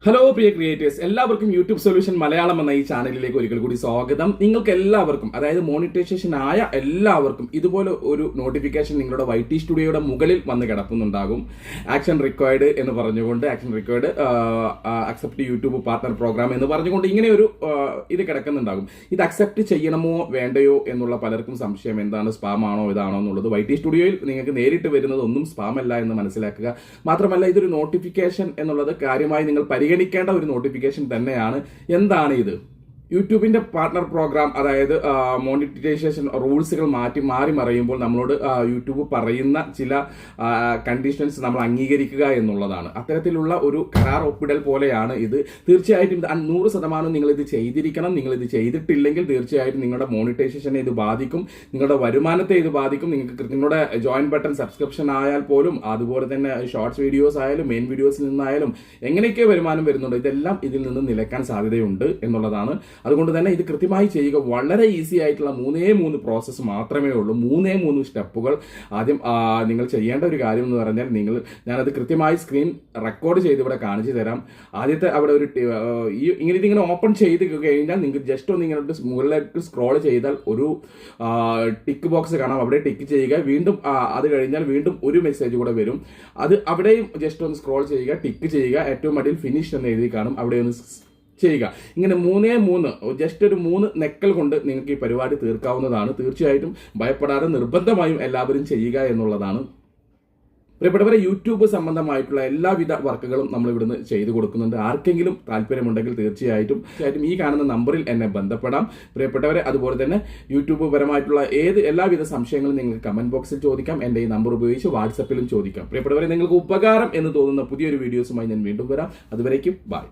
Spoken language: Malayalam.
ഹലോ പ്രിയ ക്രിയേറ്റേഴ്സ്, എല്ലാവർക്കും യൂട്യൂബ് സൊല്യൂഷൻ മലയാളം എന്ന ഈ ചാനലിലേക്ക് ഒരിക്കൽ കൂടി സ്വാഗതം. നിങ്ങൾക്ക് എല്ലാവർക്കും, അതായത് മോണിറ്റൈസേഷൻ ആയ എല്ലാവർക്കും ഇതുപോലെ ഒരു നോട്ടിഫിക്കേഷൻ നിങ്ങളുടെ YT സ്റ്റുഡിയോയുടെ മുകളിൽ വന്ന് കിടക്കുന്നുണ്ടാകും. ആക്ഷൻ റിക്വയർഡ് എന്ന് പറഞ്ഞുകൊണ്ട്, action required accept YouTube partner programme എന്ന് പറഞ്ഞുകൊണ്ട് ഇങ്ങനെ ഒരു ഇത് കിടക്കുന്നുണ്ടാകും. ഇത് അക്സെപ്റ്റ് ചെയ്യണമോ വേണ്ടയോ എന്നുള്ള പലർക്കും സംശയം. എന്താണ്, സ്പാം ആണോ ഇതാണോ എന്നുള്ളത്. YT സ്റ്റുഡിയോയിൽ നിങ്ങൾക്ക് നേരിട്ട് വരുന്നത് ഒന്നും സ്പാം അല്ല എന്ന് മനസ്സിലാക്കുക. മാത്രമല്ല, ഇതൊരു നോട്ടിഫിക്കേഷൻ എന്നുള്ളത് കാര്യമായി നിങ്ങൾ പരിഗണിക്കേണ്ട ഒരു നോട്ടിഫിക്കേഷൻ തന്നെയാണ്. എന്താണ് ഇത്? യൂട്യൂബിന്റെ പാർട്ണർ പ്രോഗ്രാം, അതായത് മോണിറ്റൈസേഷൻ റൂൾസുകൾ മാറി മറിയുമ്പോൾ നമ്മളോട് യൂട്യൂബ് പറയുന്ന ചില കണ്ടീഷൻസ് നമ്മൾ അംഗീകരിക്കുക എന്നുള്ളതാണ്. അത്തരത്തിലുള്ള ഒരു കരാർ ഒപ്പിടൽ പോലെയാണ് ഇത്. തീർച്ചയായിട്ടും 100% നിങ്ങൾ ഇത് ചെയ്തിരിക്കണം. നിങ്ങൾ ഇത് ചെയ്തിട്ടില്ലെങ്കിൽ തീർച്ചയായിട്ടും നിങ്ങളുടെ മോണിറ്റൈസേഷനെ ഇത് ബാധിക്കും, നിങ്ങളുടെ വരുമാനത്തെ ഇത് ബാധിക്കും. നിങ്ങൾക്ക് നിങ്ങളുടെ ജോയിൻ ബട്ടൺ സബ്സ്ക്രിപ്ഷൻ ആയാൽ പോലും, അതുപോലെ തന്നെ ഷോർട്സ് വീഡിയോസ് ആയാലും മെയിൻ വീഡിയോസിൽ നിന്നായാലും എങ്ങനെയൊക്കെ വരുമാനം വരുന്നുണ്ട്, ഇതെല്ലാം ഇതിൽ നിന്ന് നിലയ്ക്കാൻ സാധ്യതയുണ്ട് എന്നുള്ളതാണ്. അതുകൊണ്ട് തന്നെ ഇത് കൃത്യമായി ചെയ്യുക. വളരെ ഈസി ആയിട്ടുള്ള 3 പ്രോസസ്സ് മാത്രമേ ഉള്ളൂ. 3 സ്റ്റെപ്പുകൾ. ആദ്യം നിങ്ങൾ ചെയ്യേണ്ട ഒരു കാര്യം എന്ന് പറഞ്ഞാൽ, ഞാനത് കൃത്യമായി സ്ക്രീൻ റെക്കോർഡ് ചെയ്ത് ഇവിടെ കാണിച്ചു തരാം. ആദ്യത്തെ അവിടെ ഒരു ഇതിങ്ങനെ ഓപ്പൺ ചെയ്ത് കഴിഞ്ഞാൽ നിങ്ങൾക്ക് ജസ്റ്റ് ഒന്ന് ഇങ്ങനെ മുകളിലേക്ക് സ്ക്രോൾ ചെയ്താൽ ഒരു ടിക്ക് ബോക്സ് കാണാം. അവിടെ ടിക്ക് ചെയ്യുക. വീണ്ടും അത് കഴിഞ്ഞാൽ വീണ്ടും ഒരു മെസ്സേജ് കൂടെ വരും. അത് അവിടെയും ജസ്റ്റ് ഒന്ന് സ്ക്രോൾ ചെയ്യുക, ടിക്ക് ചെയ്യുക. ഏറ്റവും അടിയിൽ ഫിനിഷ് എന്ന് എഴുതി കാണും, അവിടെ ഒന്ന് ചെയ്യുക. ഇങ്ങനെ 3 ജസ്റ്റ് ഒരു 3 നെക്കൽ കൊണ്ട് നിങ്ങൾക്ക് ഈ പരിപാടി തീർക്കാവുന്നതാണ്. തീർച്ചയായിട്ടും ഭയപ്പെടാതെ നിർബന്ധമായും എല്ലാവരും ചെയ്യുക എന്നുള്ളതാണ്. പ്രിയപ്പെട്ടവരെ, യൂട്യൂബ് സംബന്ധമായിട്ടുള്ള എല്ലാവിധ വർക്കുകളും നമ്മൾ ഇവിടുന്ന് ചെയ്തു കൊടുക്കുന്നുണ്ട്. ആർക്കെങ്കിലും താല്പര്യമുണ്ടെങ്കിൽ തീർച്ചയായിട്ടും ഈ കാണുന്ന നമ്പറിൽ എന്നെ ബന്ധപ്പെടാം. പ്രിയപ്പെട്ടവരെ, അതുപോലെ തന്നെ യൂട്യൂബ് പരമായിട്ടുള്ള എല്ലാവിധ സംശയങ്ങളും നിങ്ങൾക്ക് കമന്റ് ബോക്സിൽ ചോദിക്കാം. എൻ്റെ ഈ നമ്പർ ഉപയോഗിച്ച് വാട്സപ്പിലും ചോദിക്കാം. പ്രിയപ്പെട്ടവരെ, നിങ്ങൾക്ക് ഉപകാരം എന്ന് തോന്നുന്ന പുതിയൊരു വീഡിയോസുമായി ഞാൻ വീണ്ടും വരാം. അതുവരേക്കും ബൈ.